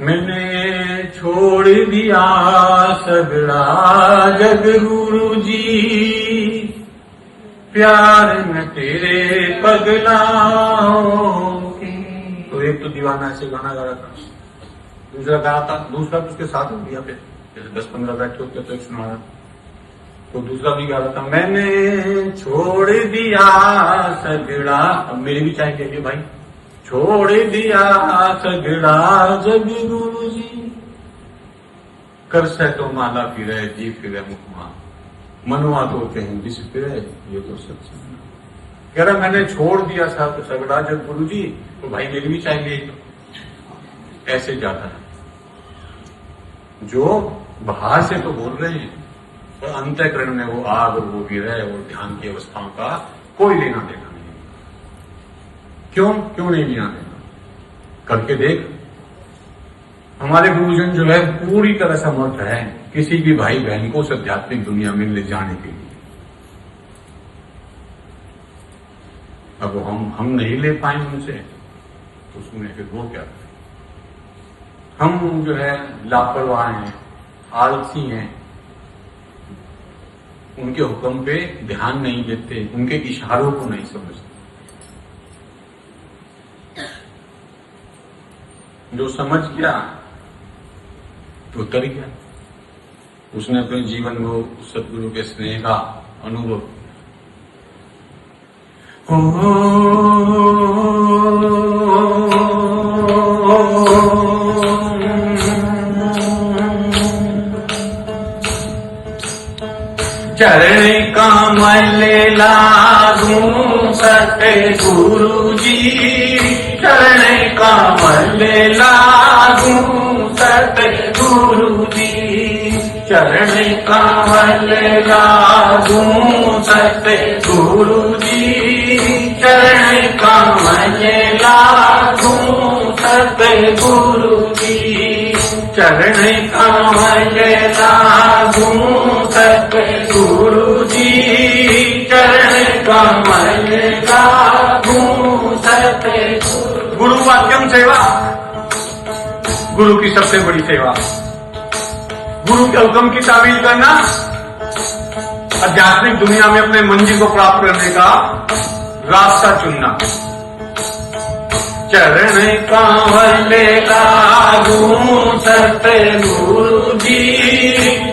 मैंने छोड़ दिया सगड़ा जग गुरु जी, प्यार में तेरे पगलाओं की। तो एक तो दीवाना ऐसे गाना गा रहा था, दूसरा गाया था, दूसरा तो उसके साथ हो गया, फिर जैसे 10-15 बैठे होते तो एक सुना रहा, तो दूसरा भी गा रहा था, मैंने छोड़ दिया सगड़ा। अब मेरी भी चाहिए कि भाई छोड़ दिया सगड़ा जग गुरु जी, कर से तो माला फिरे जी फिरे मुखमा, मनवा तो कहीं दिस फिरे ये तो सच है। कह रहा मैंने छोड़ दिया सगड़ा जग गुरु जी, तो भाई मेरी भी चाहिए। तो ऐसे जाता है जो बाहर से तो बोल रहे हैं और अंतःकरण में वो आग और वो विरह और ध्यान की अवस्थाओं का कोई लेना देना नहीं। क्यों नहीं लेना देना? करके देख। हमारे गुरुजन जो है पूरी तरह समर्थ है किसी भी भाई बहन को उस आध्यात्मिक दुनिया में ले जाने के लिए। अब हम नहीं ले पाए उनसे तो सुने फिर वो क्या करें? हम जो है लापरवाह हैं, आलसी हैं, उनके हुक्म पे ध्यान नहीं देते, उनके इशारों को नहीं समझते। जो समझ गया तो उतर गया, उसने अपने जीवन को सदगुरु के स्नेह का अनुभव। चरण कमल लागू सतगुरु जी, चरण कमल लागू सतगुरु जी, चरण कमल लागू सतगुरु जी, चरण कमल लागू सतगुरु जी, चरण कमल लागू सतगुरु जी, चरण कमल लागू सतगुरु। गुरु वाक्यम सेवा, गुरु की सबसे बड़ी सेवा। गुरु के हुक्म की तामील करना, आध्यात्मिक दुनिया में अपने मंजिल को प्राप्त करने का रास्ता चुनना। चरण कमल लागू सतगुरु जी,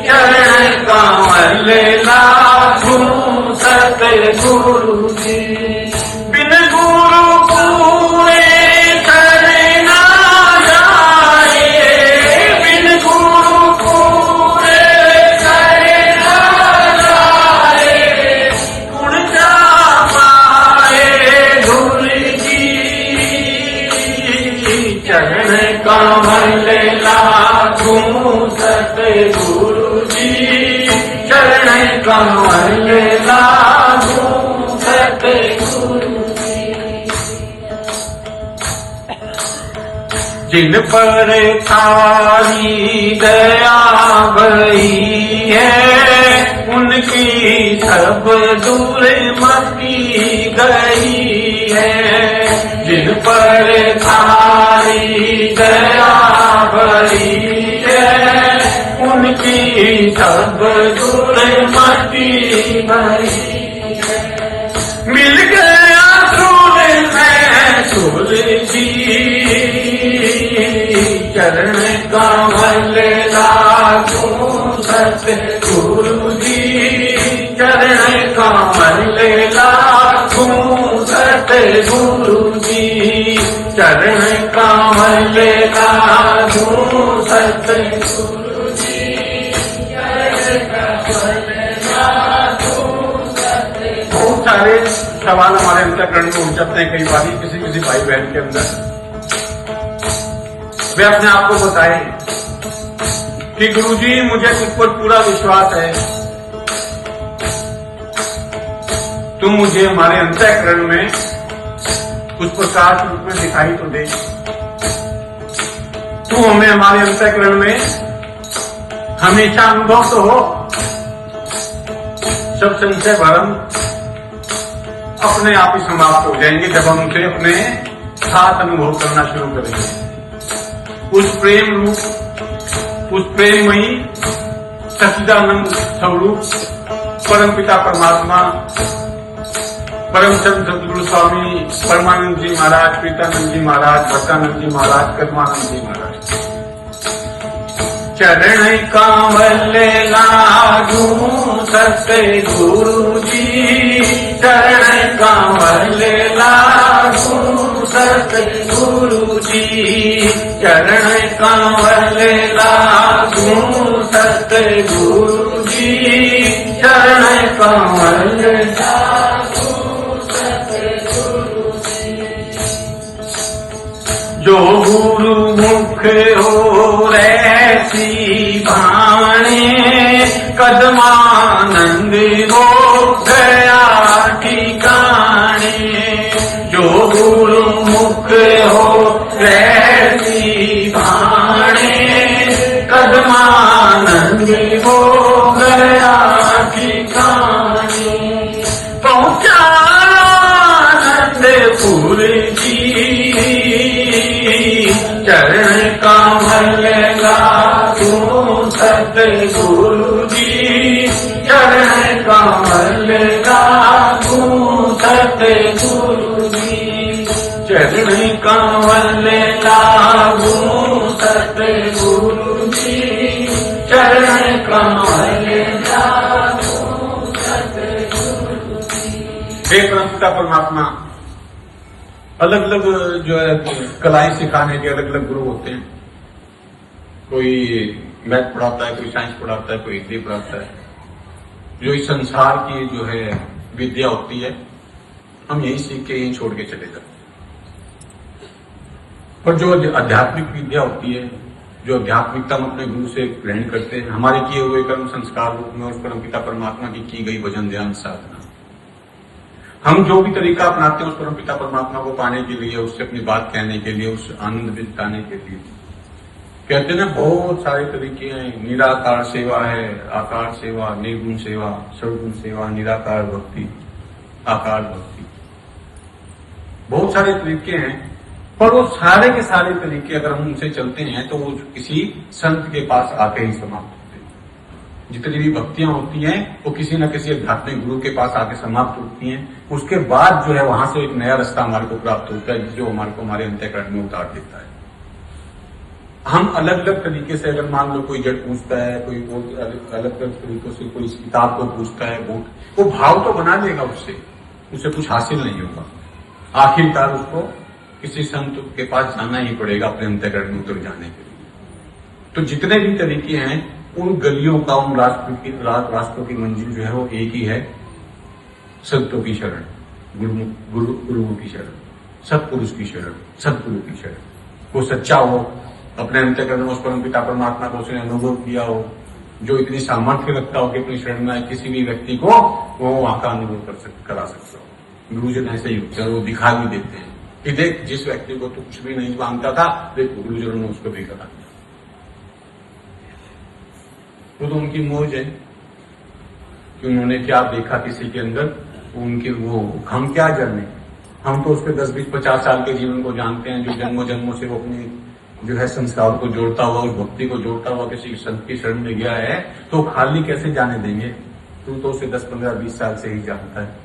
चरण कमल लागू सतगुरु जी, बिन गुरु पूरे करना जाए, बिन गुरु पूरे करना जाए, गुण जा पाए धूल जी, चरण कमल लागू सतगुरु जी, चरण कमल लागू सतगुरु जी। जिन पर थारी दया भई है, उनकी सब दूर मची गई है। जिन पर थारी दया भई है, उनकी सब दूर मची गई है। मिल गया सुर में सुर जी, चरण कमल लागू सतगुरु जी, चरण कमल लागू सतगुरु जी, चरण कमल लागू सतगुरु जी, चरण कमल लागू सतगुरु। बहुत सारे सवाल हमारे अंतःकरण में उठ जाते हैं कई बार किसी भाई बहन के अंदर। वे अपने आप को बताए कि गुरुजी मुझे तुझ पर पूरा विश्वास है, तुम मुझे हमारे अंतःकरण में कुछ प्रकाश रूप में दिखाई तो दे, तू हमें हमारे अंतःकरण में हमेशा अनुभव तो हो। सब संशय भरम अपने आप ही समाप्त हो जाएंगे जब हम उसे अपने साथ अनुभव करना शुरू करेंगे। उस प्रेम रूप, उस प्रेममयी सच्चिदानंद स्वरूप परम पिता परमात्मा परमचंद सदगुरु स्वामी परमानंद जी महाराज, प्रीतानंद जी महाराज, भक्तानंद जी महाराज, कदमानंद जी महाराज, चरण कमल लागू सतगुरु जी, चरण कमल लागू सतगुरु जी, चरण कमल लागू सतगुरु जी, चरण कमल लागू सतगुरु जी। जो गुरु मुख हो ऐसी बाणे, कदमानंद हो गया ठिकाने। जो गुरु मुख हो ऐसी बाणे, कदमानंद हो गया ठिकाने। पहुंचा आनंदपुर जी, चरण कमल लागू सतगुरु जी, चरण कमल लागू सतगुरु जी, चरण कमल लागू सतगुरु जी, चरण कमल लागू सतगुरु जी। हे परमपिता परमात्मा, अलग अलग जो है कलाएं सिखाने के अलग अलग गुरु होते हैं। कोई मैथ पढ़ाता है, कोई साइंस पढ़ाता है, कोई हिंदी पढ़ाता है। जो इस संसार की जो है विद्या होती है, हम यही सीख के यही छोड़ के चले जाते हैं। पर जो आध्यात्मिक विद्या होती है, जो आध्यात्मिकता हम अपने गुरु से ग्रहण करते हैं, हमारे किए हुए कर्म संस्कार रूप में, और परमपिता परमात्मा की गई भजन ध्यान साधना, हम जो भी तरीका अपनाते हैं उस परमपिता परमात्मा को पाने के लिए, उससे अपनी बात कहने के लिए, उस आनंद बिताने के लिए। कहते हैं ना, बहुत सारे तरीके हैं। निराकार सेवा है, आकार सेवा, निर्गुण सेवा, सर्वगुण सेवा, निराकार भक्ति, आकार भक्ति, बहुत सारे तरीके हैं। पर वो सारे के सारे तरीके अगर हम उनसे चलते हैं तो वो किसी संत के पास आके ही समाप्त होते हैं। जितनी भी भक्तियां होती हैं वो किसी न किसी आध्यात्मिक गुरु के पास आके समाप्त होती हैं। उसके बाद जो है वहां से एक नया रास्ता हमारे को प्राप्त होता है, जो हमारे को हमारे अंतःकरण में उतार देता है। हम अलग अलग तरीके से, अगर मान लो कोई जड़ पूछता है, कोई अलग अलग तरीकों से कोई इस किताब को पूछता है, वो भाव तो बना लेगा, उससे कुछ हासिल नहीं होगा। आखिरकार उसको किसी संत के पास जाना ही पड़ेगा अपने अंतःकरण में उतर जाने के लिए। तो जितने भी तरीके हैं, उन गलियों का, उन रास्तों की मंजिल जो है वो एक ही है, संतों की शरण, गुरुओं की शरण, सत्पुरुष की शरण, सदगुरु की शरण। वो सच्चा हो, अपने अंतःकरण में उस परमपिता परमात्मा को उसने अनुभव किया हो, जो इतनी सामर्थ्य रखता हो कि अपनी शरण में किसी भी व्यक्ति को वो वहां का अनुभव करा सकता हो। गुरुजन ऐसे ही होते हैं, वो दिखा भी देते हैं कि देख, जिस व्यक्ति को तू कुछ भी नहीं मांगता था, देख गुरुजनों ने उसको भी करा दिया। वो तो उनकी मौज है कि उन्होंने क्या देखा किसी के अंदर, उनके वो, हम क्या जाने। हम तो उसके 10, 20, 50 साल के जीवन को जानते हैं, जो जन्मों जन्मों से वो अपनी जो है संस्कार को जोड़ता हुआ, उस भक्ति को जोड़ता हुआ किसी संत की शरण में गया है, तो खाली कैसे जाने देंगे। तू तो उसे 10, 15, 20 साल से ही जानता है।